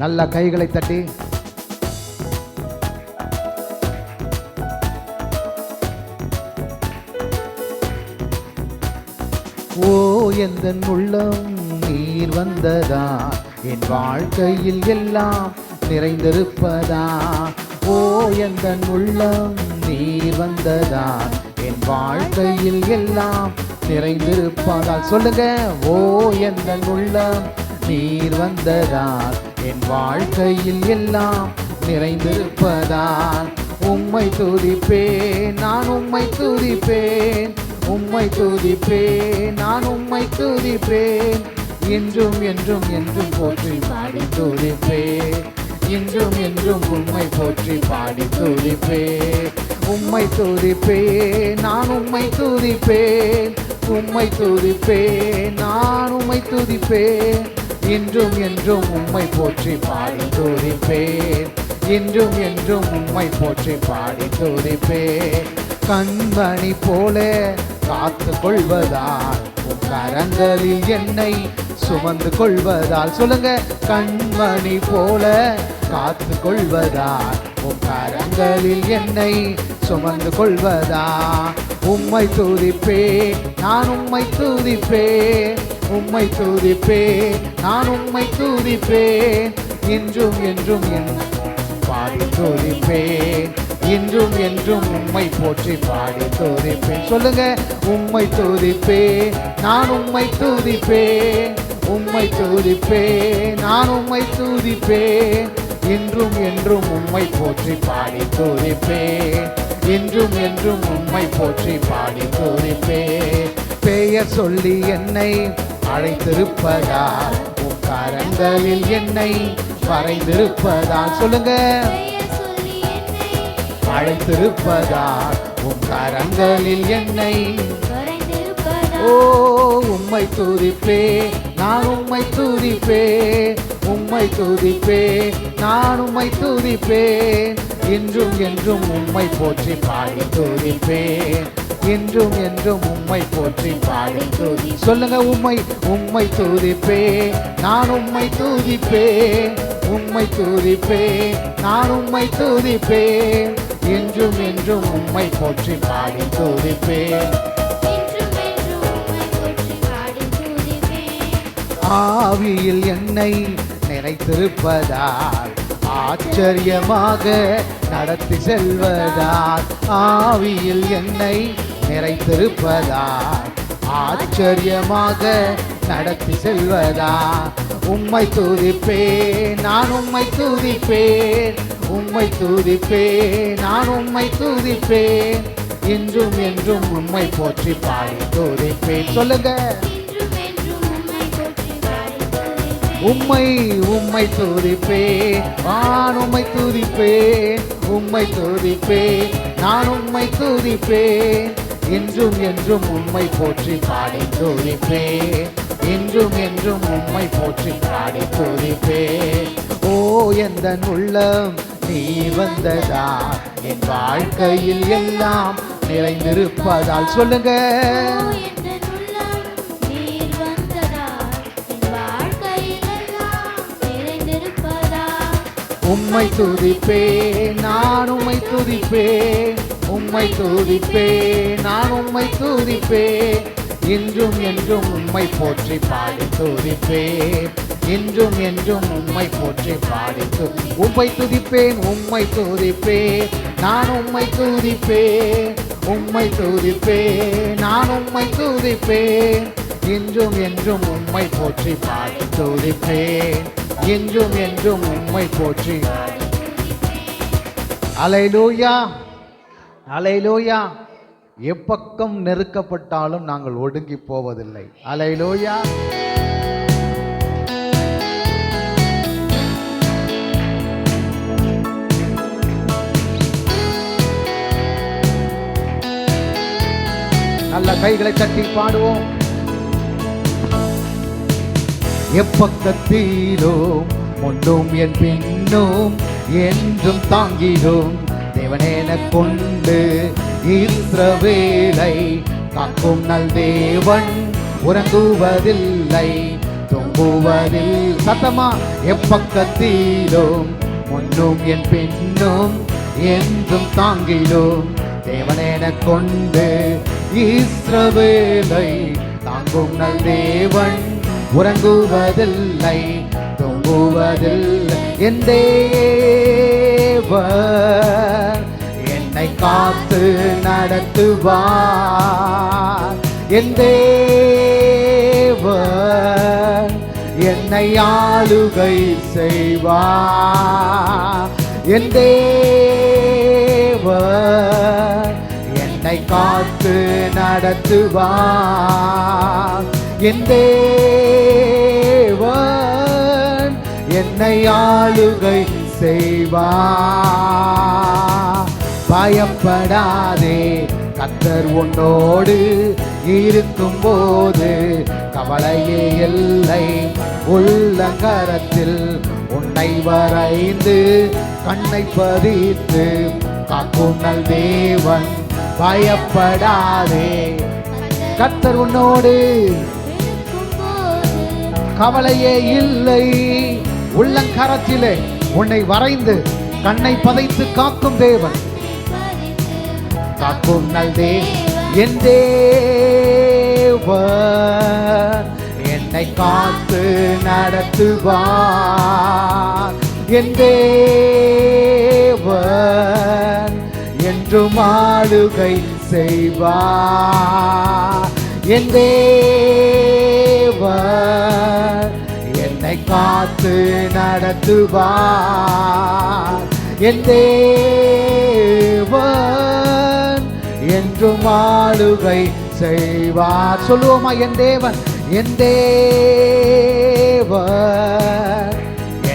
நல்ல கைகளை தட்டி ஓ எந்தன் உள்ளம் நீர் வந்ததா, என் வாழ்க்கையில் எல்லாம் நிறைந்திருப்பதா. ஓ எந்தன் உள்ளம் நீர் வந்ததா, என் வாழ்க்கையில் எல்லாம் நிறைந்திருப்பதால். சொல்லுங்க, ஓ எந்தன் உள்ளம் நீர் வந்ததால் என் வாழ்க்கையில் எல்லாம் நிறைந்திருப்பதால். உம்மை துதிப்பேன், நான் உம்மை துதிப்பேன், உம்மை துதிப்பேன், நான் உம்மை துதிப்பேன். என்றும் என்றும் என்றும் போற்றி பாடி துதிப்பேன், என்றும் என்றும் உம்மை போற்றி பாடி துதிப்பேன். உம்மை துதிப்பேன், நான் உம்மை துதிப்பேன், உம்மை துதிப்பேன், நான் உம்மை துதிப்பேன். என்றும் என்றும் உம்மை போற்றி பாடி துதிப்பேன், என்றும் என்றும் உம்மை போற்றி பாடி துதிப்பேன். கண்மணி போல காத்து கொள்வதால் உம் கரங்களில் என்னை சுமந்து கொள்வதால். சொல்லுங்க, கண்மணி போல காத்து கொள்வதால் உம் கரங்களில் என்னை சுமந்து கொள்வதா. உம்மை துதிப்பேன், நான் உம்மை துதிப்பேன், உம்மை துதிப்பேன், நான் உம்மை துதிப்பேன். என்றும் என்றும் பாடி துதிப்பேன், என்றும் என்றும் உம்மை போற்றி பாடி துதிப்பேன். சொல்லுங்க, உம்மை துதிப்பேன், நான் உம்மை துதிப்பேன், உம்மை துதிப்பேன், நான் உம்மை துதிப்பேன். என்றும் என்றும் உம்மை போற்றி பாடி துதிப்பேன், என்றும் என்றும் உம்மை போற்றி பாடி துதிப்பேன். பெயர் சொல்லி என்னை அழைத்திருப்பதால் உம் கரங்களில் என்னை வரைந்திருப்பதால். சொல்லுங்க, அழைத்திருப்பதால் உம் கரங்களில் என்னை. ஓ உம்மை துதிப்பேன், நான் உம்மை துதிப்பேன், உம்மை துதிப்பேன், நான் உம்மை துதிப்பேன். என்றும் என்றும் உம்மை போற்றி பாடி துதிப்பேன், என்றும் என்றும் உம்மை போற்றி பாடி துதி. சொல்லுங்க, உம்மை துதிப்பேன், நான் உம்மை துதிப்பேன், உம்மை துதிப்பேன், நான் உம்மை துதிப்பேன். என்றும் என்றும் உம்மை போற்றி பாடி துதிப்பேன். ஆவியில் என்னை நினைத்திருப்பதால் ஆச்சரியமாக நடத்தி செல்வதால். ஆவியில் என்னை நிறைத்திருப்பதால் ஆச்சரியமாக நடத்தி செல்வதா. உம்மை துதிப்பேன், நான் உம்மை துதிப்பேன், உம்மை துதிப்பேன், நான் உம்மை துதிப்பேன். என்றும் என்றும் உம்மை போற்றி பாடி துதிப்பேன். சொல்லுங்க, உம்மை துதிப்பேன், நான் உம்மை துதிப்பேன், உம்மை துதிப்பேன், நான் உம்மை துதிப்பேன். என்றும் என்றும் உம்மை போற்றி பாடி துதிப்பேன், என்றும் என்றும் உம்மை போற்றி பாடி துதிப்பேன். ஓ எந்தன் உள்ளம் நீ வந்ததா, என் வாழ்க்கையில் எல்லாம் நிறைந்திருப்பதால். சொல்லுங்க, உம்மை துதிப்பேன், நான் உம்மை துதிப்பேன், உம்மை துதிப்பேன், நான் உம்மை துதிப்பேன். என்றும் என்றும் உம்மை போற்றி பாடி துதிப்பேன், என்றும் என்றும் உம்மை போற்றி பாடி உம்மை துதிப்பேன், உம்மை துதிப்பேன், நான் உம்மை துதிப்பேன், உம்மை துதிப்பேன், நான் உம்மை துதிப்பேன். என்றும் என்றும் உம்மை போற்றி பாடி துதிப்பேன், என்றும் என்றும் உம்மை போற்றி. அல்லேலூயா, அல்லேலூயா. எப்பக்கம் நெருக்கப்பட்டாலும் நாங்கள் ஒடுங்கி போவதில்லை. அல்லேலூயா. நல்ல கைகளை தட்டி பாடுவோம். எப்பக்கத்திலும் முன்னும் என் பின்னும் என்றும் தாங்கிடும் தேவனேன கொண்டு இஸ்ரவேலை காக்கும் நல் தேவன் உறங்குவதில்லை, தூங்குவதில்லை. சத்தமா எப்பக்கத்திலும் முன்னும் என் பின்னும் என்றும் தாங்கிடும் தேவனென கொண்டு இஸ்ரவேலை தாங்கும் நல் தேவன் உறங்குவதில்லை தூங்குவதில்லை என் தேவன் என்னை காத்து நடத்துவார் என் தேவன் என்னை ஆளுகை செய்வார் என் தேவன் என்னை காத்து நடத்துவார் என் தேவன் என்னை ஆளுகை செய்வார் பயப்படாதே கர்த்தர் உன்னோடு இருக்கும்போது கவலையே இல்லை உள்ளங்கரத்தில் உன்னை வரைந்து கண்ணை பதித்து காக்கும் நல் தேவன் பயப்படாதே கர்த்தர் உன்னோடு கவலையே இல்லை உள்ளங்கரத்திலே உன்னை வரைந்து கண்ணை பதைத்து காக்கும் தேவன் காக்கும் நல் என் தேவன் என்னை காத்து நடத்துவார் என் தேவன் என்றும் ஆளுகை செய்வார் என் தேவன் என்னை காத்து நடத்துவார் என் தேவன் என்றும் ஆளுகை செய்வார் சொல்லுவோமா என் தேவன்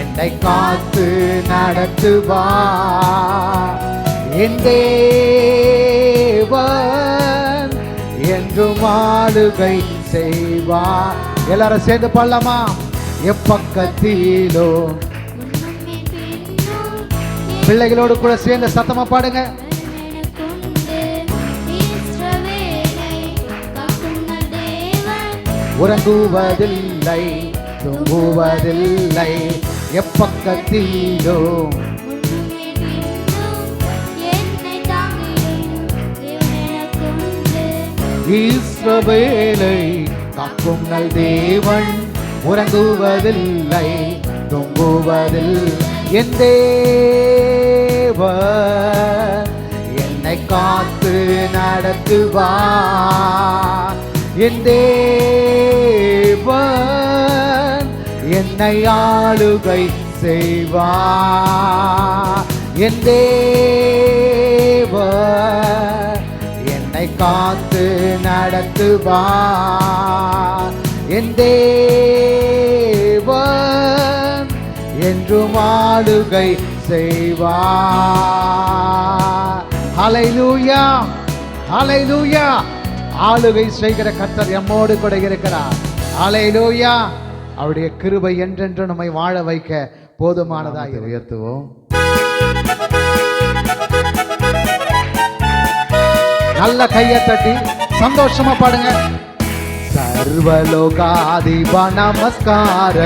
என்னை காத்து நடத்துவார் என் தேவன் என்றும் ஆளுகை செய்வார் எல்லாரும் சேர்ந்து பாடலாமா எப்பக்கத்திலோ பிள்ளைகளோடு கூட சேர்ந்து சத்தமா பாடுங்க உறங்குவதில்லை தூங்குவதில்லை எப்பக்கத்திலும் இஸ்ரவேலை காக்கும் நல் தேவன் உறங்குவதில்லை தூங்குவதில்லை என் தேவன் என்னை காத்து நடத்துவார் என் தேவன் என்னை ஆளுகை செய்வார் என் தேவன் என்னை காத்து நடத்துவார் என் தேவன் என்றும் ஆளுகை செய்வார் ஹல்லேலூயா ஹல்லேலூயா ஆளுகை செய்கிற கர்த்தர் எம்மோடு கூட இருக்கிறார் ஹல்லேலூயா அவருடைய கிருபை என்றென்று நம்மை வாழ வைக்க போதுமானதாக உயர்த்துவோம் நல்ல கையை தட்டி சந்தோஷமா பாடுங்க சர்வலோகாதிப நமஸ்கார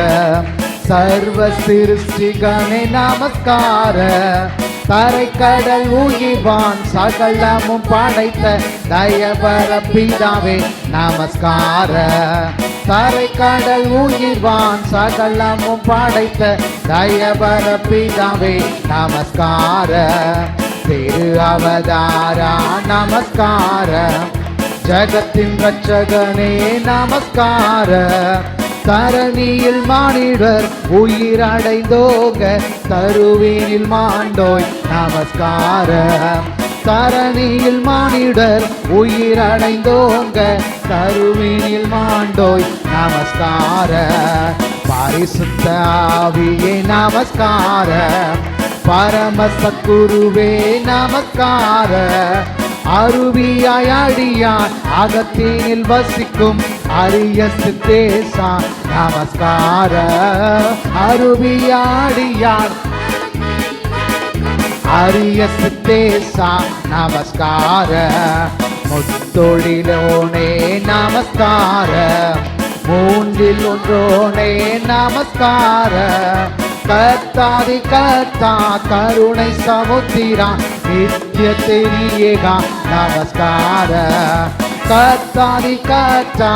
சர்வ சிருஷ்டிகனே நமஸ்கார தரை கடல் ஊகிவான் சகலமும் படைத்த தயவர பிதாவே நமஸ்கார தரை கடல் ஊகிவான் சகலமும் படைத்த தயவர பிதாவே நமஸ்கார திரு அவதாரா நமஸ்கார ஜகத்தின் ரட்சகனே நமஸ்கார தரணியில் மானிடர் உயிரடைந்தோக தருவீனில் மாண்டோய் நமஸ்கார தரணியில் மானிடர் உயிரடைந்தோங்க தருவீனில் மாண்டோய் நமஸ்கார பரிசுத்த ஆவியே நமஸ்கார பரமசத்குருவே நமஸ்கார அருவியாய் அடியான் அகத்தினில் வசிக்கும் அரிய சித்தேசா நமஸ்கார அருவியாடியான் அரிய சித்தேசா நமஸ்கார முத்தொழிலோனே நமஸ்கார மூன்றில் ஒன்றோனே நமஸ்கார. கர்த்தாதி கர்த்தா கருணை சமுத்திரா நித்திய தெரியேகா நமஸ்கார. கர்த்தாதி கர்த்தா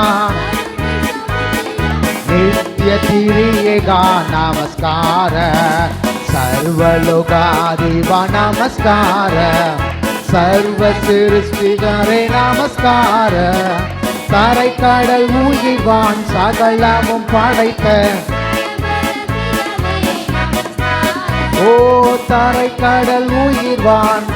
நித்திய திரியேகா நமஸ்கார. சர்வலோகாதிபா நமஸ்கார. சர்வ சிருஷ்டிகரே நமஸ்கார. தரை கடல் உயிர்வான் சகலமும் படைத்த ஓ தரை கடல் உயிர்வான்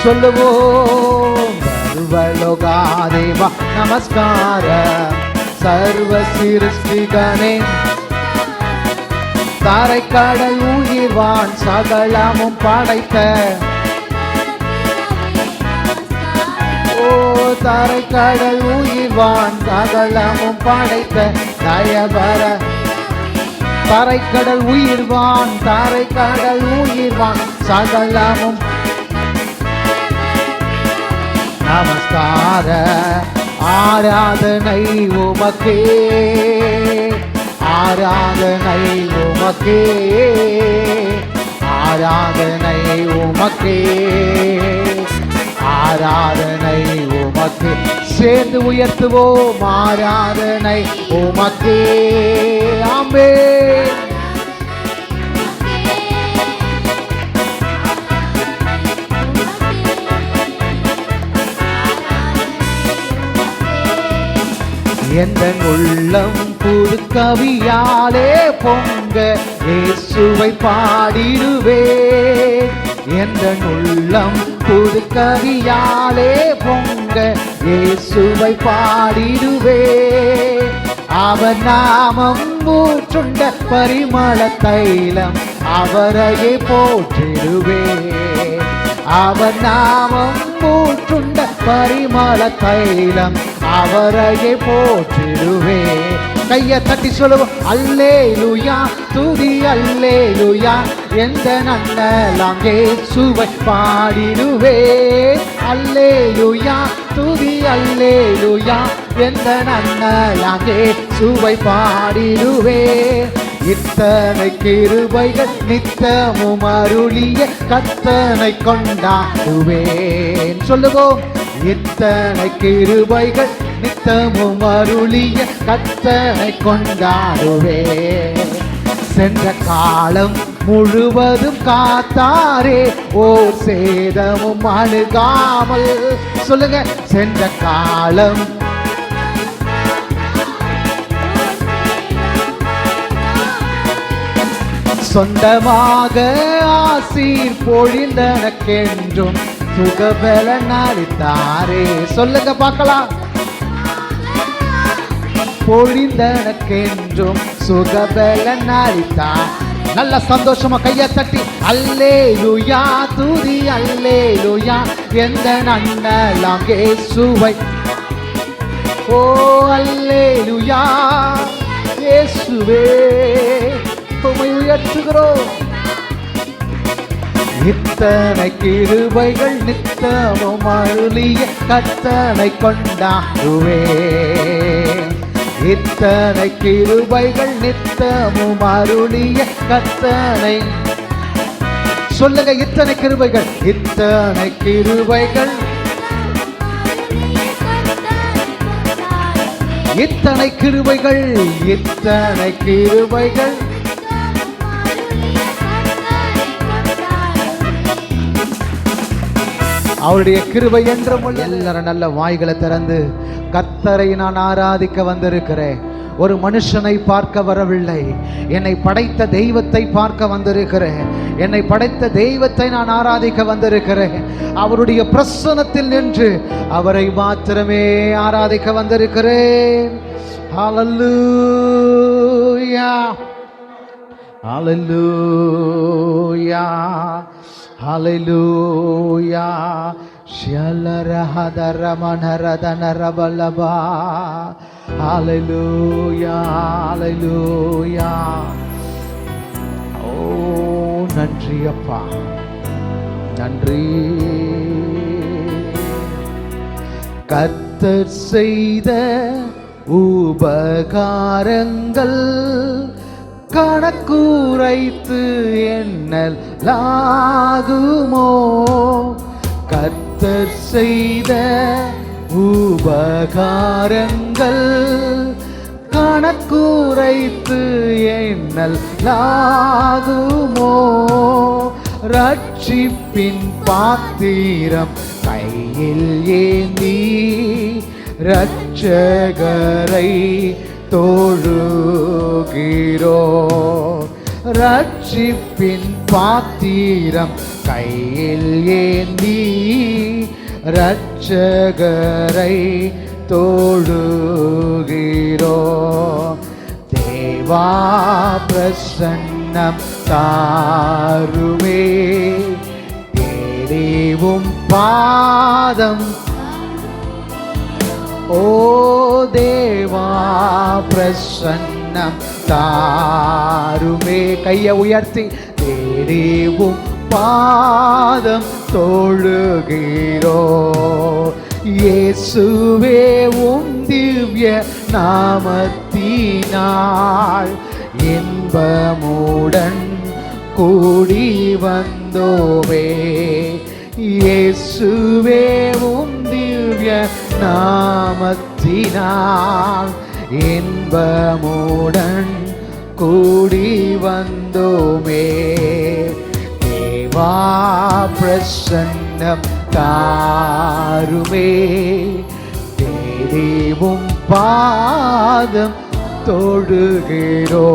சொல்லுவோம். சர்வலோகாதிபா நமஸ்கார. சர்வ சிருஷ்டிகனே தரை கடல் உயிர்வான் சகலமும் படைத்த ஓ தரை கடல் உயிர்வான் சகலமும் படைத்த தயபர. தரை கடல் உயிர்வான் தரை கடல் உயிர்வான் சகலமும் நமஸ்கார. ஆராதனை உமக்கே ஆராதனை உமக்கே ஆராதனை உமக்கே ஆராதனை உமக்கே. சேர்ந்து உயர்த்துவோம். ஆராதனை உமக்கே. ஆமென். எந்த உள்ளம் புது கவியாலே பொங்க இயேசுவை பாடிடுவேன். எந்த உள்ளம் புது கவியாலே பொங்க இயேசுவை பாடிடுவேன். அவர் நாமம் ஊற்றுண்ட பரிமள தைலம் அவரையே போற்றிடுவேன். அவர் நாமம் ஊற்றுண்ட பரிமள தைலம் அவரையே போற்றிடுவே. கைய தட்டி சொல்லுவோம். அல்லேலூயா துதி அல்லேலூயா. எந்த நன்னலாம் இயேசுவை பாடிடுவே. அல்லேலூயா துதி அல்லேலூயா. எந்த நன்னலாம் இயேசுவை பாடிடுவே. இத்தனை கிருபைகள் நித்தமும் அருளிய கர்த்தனை கொண்டாடுவேன். சொல்லுவோம். இத்தனை கிருபைகள் நித்தமும் அருளிய கர்த்தனை கொண்டாடுவேன். சென்ற காலம் முழுவதும் காத்தாரே ஓர் சேதமும் அணுகாமல். சொல்லுங்க. சென்ற காலம் சொந்தமாக ஆசீர் பொழிந்தனக்கென்றும் சுகபலன் அளித்தாரே. சொல்லுங்க பார்க்கலாம். பொழிந்தனக்கென்றும் சுகபலன் அளித்தார். நல்ல சந்தோஷமா கையை தட்டி அல்லேலூயா துதி அல்லேலூயா. எந்த நன்னலாம் இயேசுவை ஓ அல்லேலூயா. இயேசுவே உம்மை உயர்த்துகிறோம். இத்தனை கிருபைகள் நித்தமும் அருளிய கர்த்தனை கொண்டாடுவேன். இத்தனை கிருபைகள் நித்தமும் அருளிய கர்த்தனை. சொல்லுங்க. இத்தனை கிருபைகள் இத்தனை கிருபைகள் இத்தனை கிருபைகள் இத்தனை கிருபைகள். அவருடைய கிருபை என்றும் எல்லாரும் நல்ல வாய்களை திறந்து கர்த்தரை நான் ஆராதிக்க வந்திருக்கிறேன். ஒரு மனுஷனை பார்க்க வரவில்லை. என்னை படைத்த தெய்வத்தை பார்க்க வந்திருக்கிறேன். என்னை படைத்த தெய்வத்தை நான் ஆராதிக்க வந்திருக்கிறேன். அவருடைய பிரசன்னத்தில் நின்று அவரை மாத்திரமே ஆராதிக்க வந்திருக்கிறேன். ஹல்லேலூயா ஹல்லேலூயா ஹல்லேலூயா. ஷலரஹதரமனரதனரபலபா. ஹல்லேலூயா ஹல்லேலூயா. ஓ நன்றி அப்பா, நன்றி. கர்த்தர் செய்த உபகாரங்கள் கணக்குரைத்து எண்ணலாகுமோ? கர்த்தர் செய்த உபகாரங்கள் கணக்குரைத்து எண்ணலாகுமோ? ரட்சிப்பின் பாத்திரம் கையில் ஏந்தி இரட்சகரை தொழுகிறோ. ரட்சிப்பின் பாத்திரம் கையில் ஏந்தி இரட்சகரை தொழுகிறோ. தேவா பிரசன்னம் தாருமே, தேடிவும் பாதம். ஓ தேவா பிரசன்னம் தாருமே. கையை உயர்த்தி தேடிவும் பாதம் தொழுகிறோ. இயேசுவே உம் திவ்ய நாமத்தினால் இன்பமுடன் கூடி வந்தோமே. இயேசுவே உம் திவ்ய நாமத்தினால் இன்பமுடன் கூடி வந்தோமே. தேவா பிரசன்னம் தாருமே, தேடிவும் பாதம் தொழுகிறோ.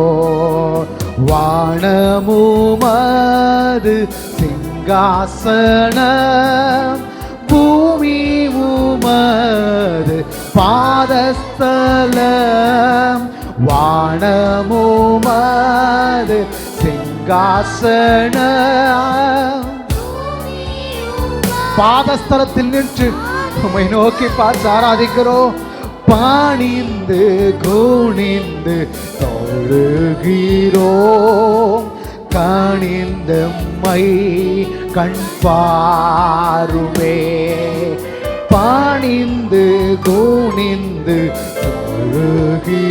வானமுமது சிங்காசனம், பூமி உமது பாதஸ்தலம். வானமுமது சிங்காசனம், பாதஸ்தலத்தில் நின்று உம்மை நோக்கி பார்த்து ஆராதிக்கிறோம். பணிந்து குனிந்து தொழுகிறோம். கணிந்து மை கண் பாருமே. பணிந்து குனிந்து தொழுகிறோம்.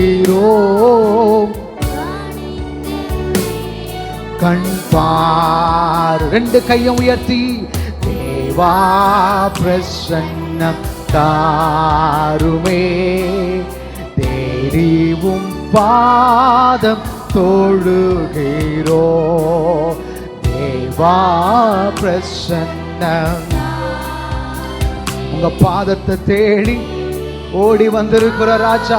கண் பார். ரெண்டு கையும் உயர்த்தி தேவா பிரசன்னம் தாருமே, தேடிவும் பாதம் தொழுகிறோ. தேவா பிரசன்னம். உங்க பாதத்தை தேடி ஓடி வந்திருக்கிற ராஜா.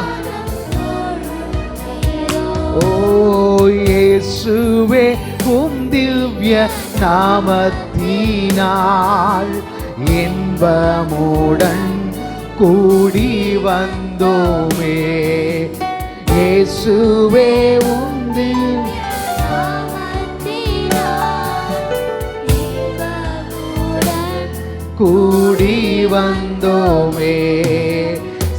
ஓ இயேசுவே உம் திவ்ய நாமத்தினால் இன்பமுடன் கூடி வந்தோமே. இயேசுவே உம் திவ்ய கூடி வந்தோமே.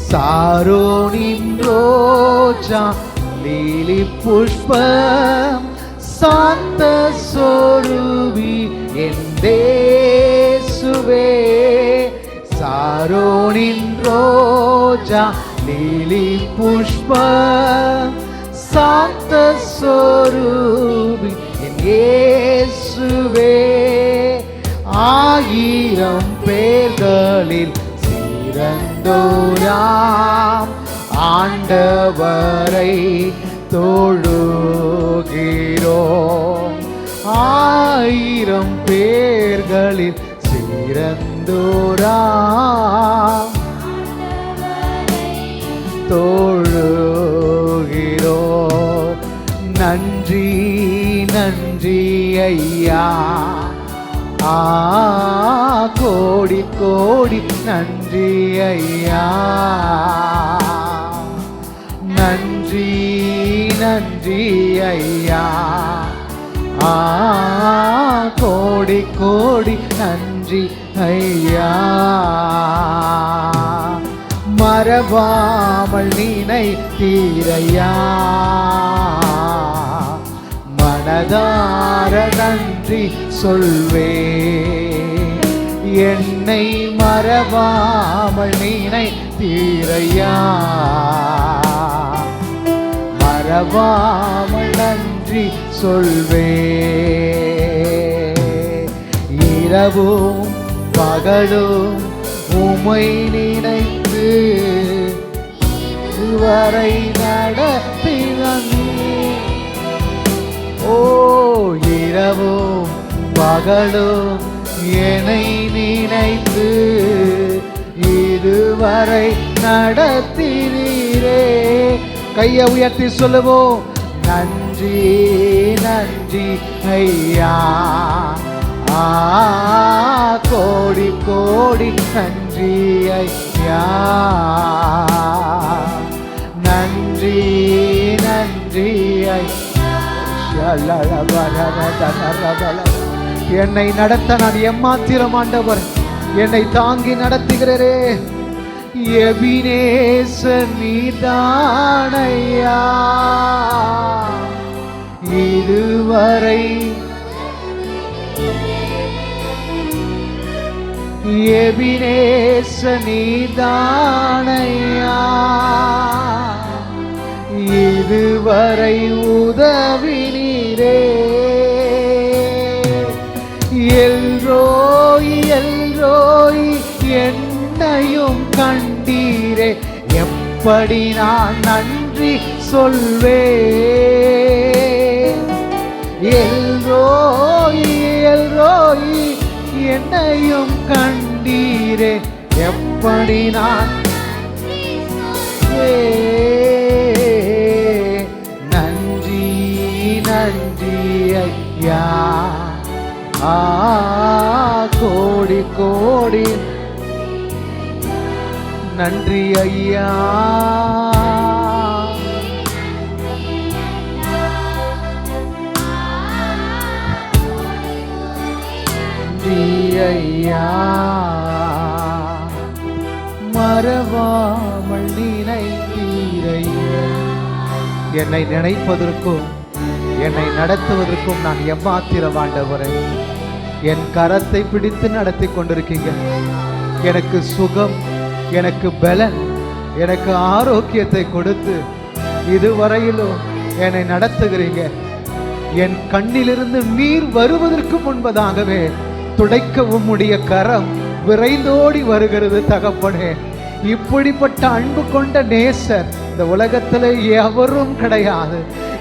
சாரோனின் ரோஜா லீலி புஷ்பம் சாந்த சொருவி என் தேசுவே. சாரோனின் ரோஜா லீலி புஷ்பம் சாந்த சொருவி என் இயேசுவே. ஆயிரம் பேர்களில் சிறந்தோராம் ஆண்டவரை தொழுகிறோம். ஆயிரம் பேர்களில் சிறந்தோராம் தொழுகிறோம். நன்றி நன்றி ஐயா. கோடி கோடி நன்றி ஐயா. நன்றி நன்றி ஐயா. கோடி கோடி நன்றி ஐயா. மறவாமல் நினைத்தீரையா. மனதார நன்றி சொல்வே. என்னை மறவாமல் நினைத்தீரையா. மறவாமல் நன்றி சொல்வே. இரவும் பகலும் உம்மை நினைத்து இதுவரை நடத்தினீர். ஓ, இரவும் பகலும் என்னை நினைத்து இதுவரை நடத்தினீரே. கையை உயர்த்தி சொல்லுவோம், நன்றி நன்றி ஐயா. கோடி கோடி நன்றி ஐயா. நன்றி நன்றி ஐயா. என்னை நடத்த நான் எம்மாத்திரம் ஆண்டவர், என்னை தாங்கி நடத்துகிறே. எபினேசர் நீதானையா. இதுவரை எபினேசர் நீதானையா. இதுவரை உதவினீரே. எல்ரோய் எல்ரோய் என்னையும் கண்டீரே. எப்படி நான் நன்றி சொல்வேன். எல்ரோய் எல்ரோய் என்னையும் கண்டீரே. எப்படி நான் நன்றி நன்றி ஐயா. கோடி கோடி நன்றி ஐயா. நன்றி ஐயா. மறவாமல் நினைத்தீரையா. என்னை நினைப்பதற்கும் என்னை நடத்துவதற்கும் நான் எம்மாத்திரம் ஆண்டவரே. என் கரத்தை பிடித்து நடத்தி கொண்டிருக்கீங்க. எனக்கு சுகம், எனக்கு பலன், எனக்கு ஆரோக்கியத்தை கொடுத்து இதுவரையிலும் என்னை நடத்துகிறீங்க. என் கண்ணிலிருந்து நீர் வருவதற்கு முன்பதாகவே துடைக்க உம்முடைய கரம் விரைந்தோடி வருகிறது தகப்பனே. இப்படிப்பட்ட அன்பு கொண்ட நேசர் இந்த உலகத்தில் எவரும் கிடையாது.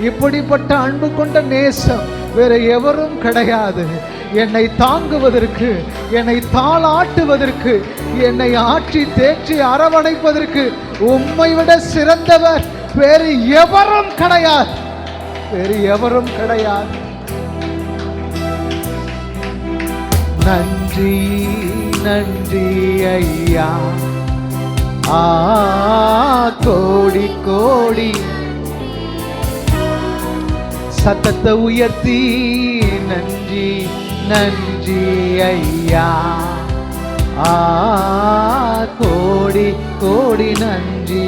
இப்படிப்பட்ட அன்பு கொண்ட நேசம் வேற எவரும் கிடையாது. என்னை தாங்குவதற்கு, என்னை தாளாட்டுவதற்கு, என்னை ஆற்றி தேற்றி அரவணைப்பதற்கு உம்மை விட சிறந்தவர் வேறு எவரும் கிடையாது. வேறு எவரும் கிடையாது. நன்றி நன்றி ஐயா. கோடி கோடி சத்தத்தை உயர்த்தி நன்றி நன்றி ஐயா. கோடி கோடி நன்றி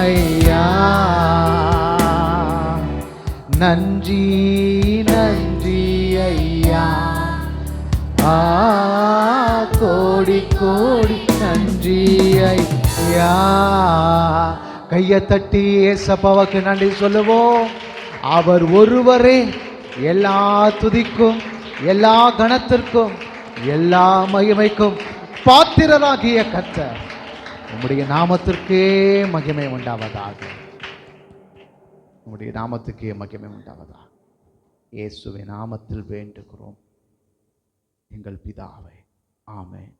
ஐயா. நன்றி நன்றி ஐயா. கோடி கோடி நன்றி ஐயா. கையை தட்டி ஏசப்பாவுக்கு நன்றி சொல்லுவோம். அவர் ஒருவரே எல்லா துதிக்கும், எல்லா கணத்திற்கும், எல்லா மகிமைக்கும் பாத்திரராகிய கர்த்தர். உம்முடைய நாமத்திற்கே மகிமை உண்டாவதாக. உம்முடைய நாமத்துக்கே மகிமை உண்டாவதாக. இயேசுவின் நாமத்தில் வேண்டுகிறோம் எங்கள் பிதாவே. ஆமென்.